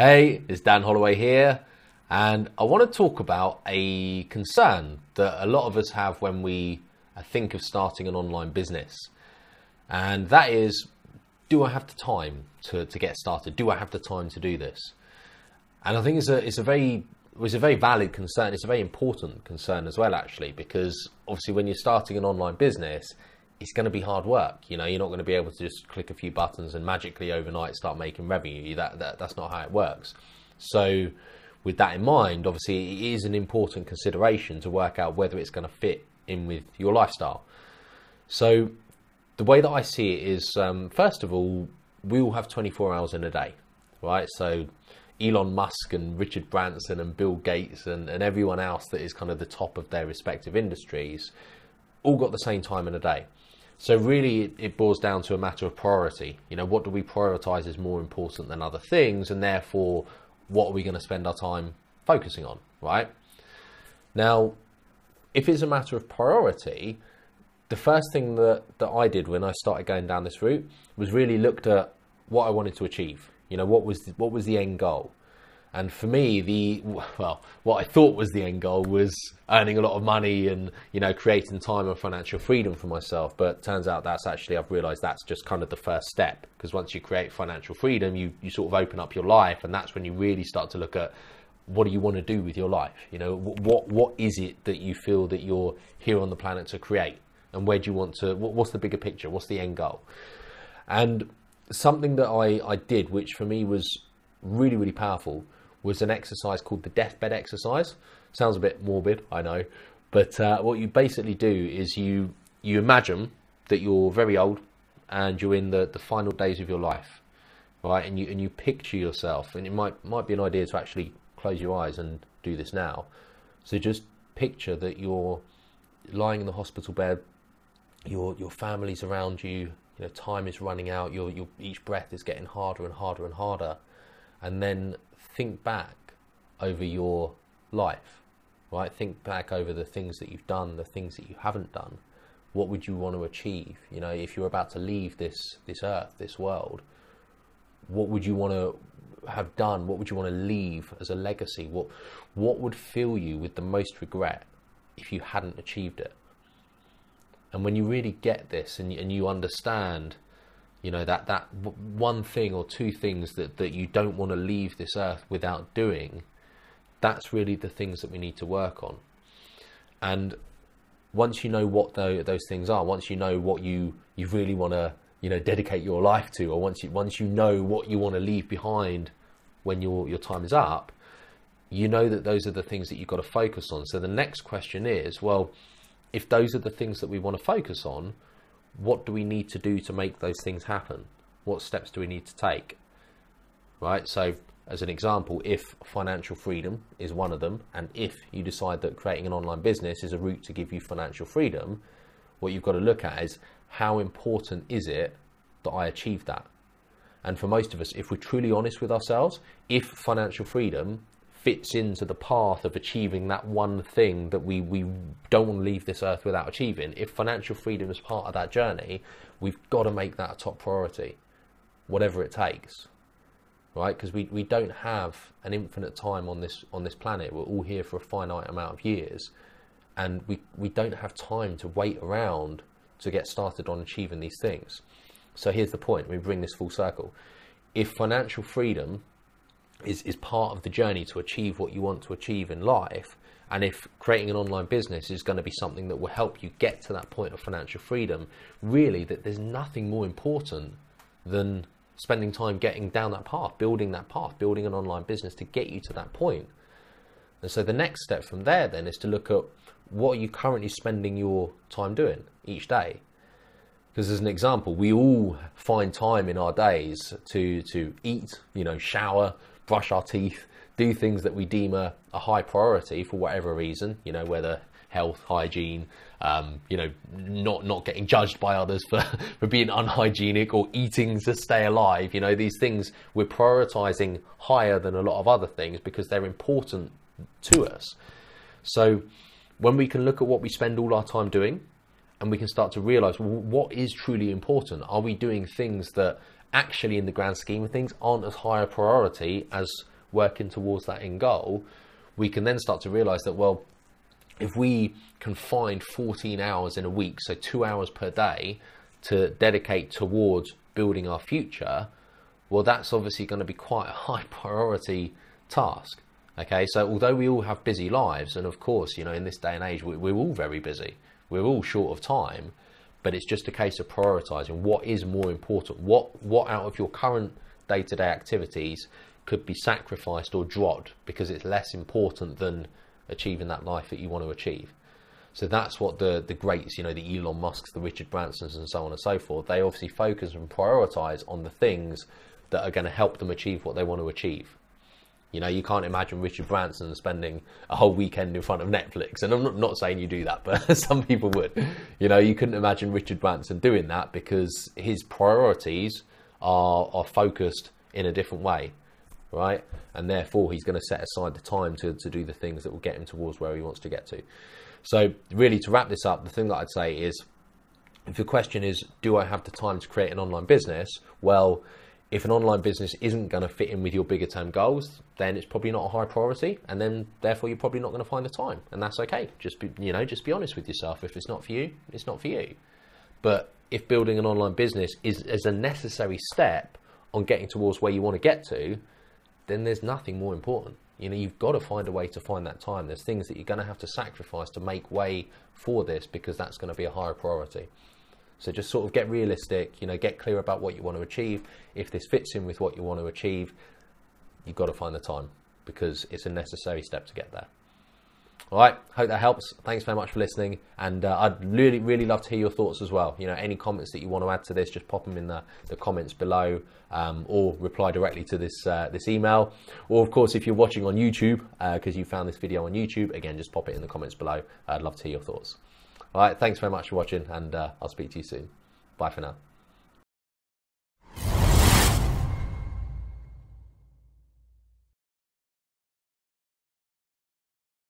Hey, it's Dan Holloway here, and I want to talk about a concern that a lot of us have when we think of starting an online business. And that is, do I have the time to get started? Do I have the time to do this? And I think it's a very valid concern. It's a very important concern as well, actually, because obviously when you're starting an online business, it's going to be hard work. You know, you're not going to be able to just click a few buttons and magically overnight start making revenue. That's not how it works. So with that in mind, obviously it is an important consideration to work out whether it's going to fit in with your lifestyle. So the way that I see it is, first of all, we all have 24 hours in a day, right? So Elon Musk and Richard Branson and Bill Gates and everyone else that is kind of the top of their respective industries all got the same time in a day. So really it boils down to a matter of priority. You know, what do we prioritize as more important than other things, and therefore what are we going to spend our time focusing on, right? Now, if it's a matter of priority, the first thing that I did when I started going down this route was really looked at what I wanted to achieve. You know, what was the end goal? And for me, what I thought was the end goal was earning a lot of money and, you know, creating time and financial freedom for myself. But turns out I've realized that's just kind of the first step, because once you create financial freedom, you sort of open up your life, and that's when you really start to look at what do you want to do with your life? You know, what is it that you feel that you're here on the planet to create, and where do you want to, what's the bigger picture? What's the end goal? And something that I did, which for me was really, really powerful, was an exercise called the deathbed exercise. Sounds a bit morbid, I know, but what you basically do is you imagine that you're very old and you're in the final days of your life, right? And you picture yourself, and it might be an idea to actually close your eyes and do this now. So just picture that you're lying in the hospital bed, your family's around you, you know, time is running out, your each breath is getting harder and harder and harder, and then think back over your life, right? Think back over the things that you've done, the things that you haven't done. What would you want to achieve? You know, if you're about to leave this earth, this world, what would you want to have done? What would you want to leave as a legacy? What would fill you with the most regret if you hadn't achieved it? And when you really get this and you understand, you know, that one thing or two things that you don't want to leave this earth without doing, that's really the things that we need to work on. And once you know what those things are, once you know what you really want to, you know, dedicate your life to, or once you know what you want to leave behind when your time is up, you know that those are the things that you've got to focus on. So the next question is, well, if those are the things that we want to focus on, what do we need to do to make those things happen? What steps do we need to take? Right? So as an example, if financial freedom is one of them, and if you decide that creating an online business is a route to give you financial freedom, what you've got to look at is, how important is it that I achieve that? And for most of us, if we're truly honest with ourselves, if financial freedom fits into the path of achieving that one thing that we don't want to leave this earth without achieving, if financial freedom is part of that journey, we've got to make that a top priority, whatever it takes, right? Because we don't have an infinite time on this planet. We're all here for a finite amount of years, and we don't have time to wait around to get started on achieving these things. So here's the point, we bring this full circle. If financial freedom is part of the journey to achieve what you want to achieve in life, and if creating an online business is going to be something that will help you get to that point of financial freedom, really that there's nothing more important than spending time getting down that path, building an online business to get you to that point. And so the next step from there then is to look at, what are you currently spending your time doing each day? Because as an example, we all find time in our days to eat, you know, shower, brush our teeth, do things that we deem a high priority for whatever reason, you know, whether health, hygiene, you know, not getting judged by others for being unhygienic, or eating to stay alive. You know, these things we're prioritizing higher than a lot of other things because they're important to us. So when we can look at what we spend all our time doing, and we can start to realize, well, what is truly important? Are we doing things that actually in the grand scheme of things aren't as high a priority as working towards that end goal, we can then start to realize that, well, if we can find 14 hours in a week, so 2 hours per day, to dedicate towards building our future, well, that's obviously going to be quite a high priority task. Okay, so although we all have busy lives, and of course, you know, in this day and age, we're all very busy, we're all short of time, but it's just a case of prioritizing what is more important, what out of your current day-to-day activities could be sacrificed or dropped because it's less important than achieving that life that you want to achieve. So that's what the greats, you know, the Elon Musks, the Richard Bransons, and so on and so forth, they obviously focus and prioritize on the things that are going to help them achieve what they want to achieve. You know, you can't imagine Richard Branson spending a whole weekend in front of Netflix. And I'm not saying you do that, but some people would. You know, you couldn't imagine Richard Branson doing that because his priorities are focused in a different way, right? And therefore, he's going to set aside the time to do the things that will get him towards where he wants to get to. So really, to wrap this up, the thing that I'd say is, if the question is, do I have the time to create an online business? Well, if an online business isn't going to fit in with your bigger term goals, then it's probably not a high priority, and then therefore you're probably not going to find the time, and that's okay. Just be honest with yourself. If it's not for you, it's not for you. But if building an online business is a necessary step on getting towards where you want to get to, then there's nothing more important. You know, you've got to find a way to find that time. There's things that you're going to have to sacrifice to make way for this, because that's going to be a higher priority. So just sort of get realistic, you know, get clear about what you want to achieve. If this fits in with what you want to achieve, you've got to find the time, because it's a necessary step to get there. All right, hope that helps. Thanks very much for listening. And I'd really love to hear your thoughts as well. You know, any comments that you want to add to this, just pop them in the comments below, or reply directly to this email. Or of course, if you're watching on YouTube, because you found this video on YouTube, again, just pop it in the comments below. I'd love to hear your thoughts. All right, thanks very much for watching, and I'll speak to you soon. Bye for now.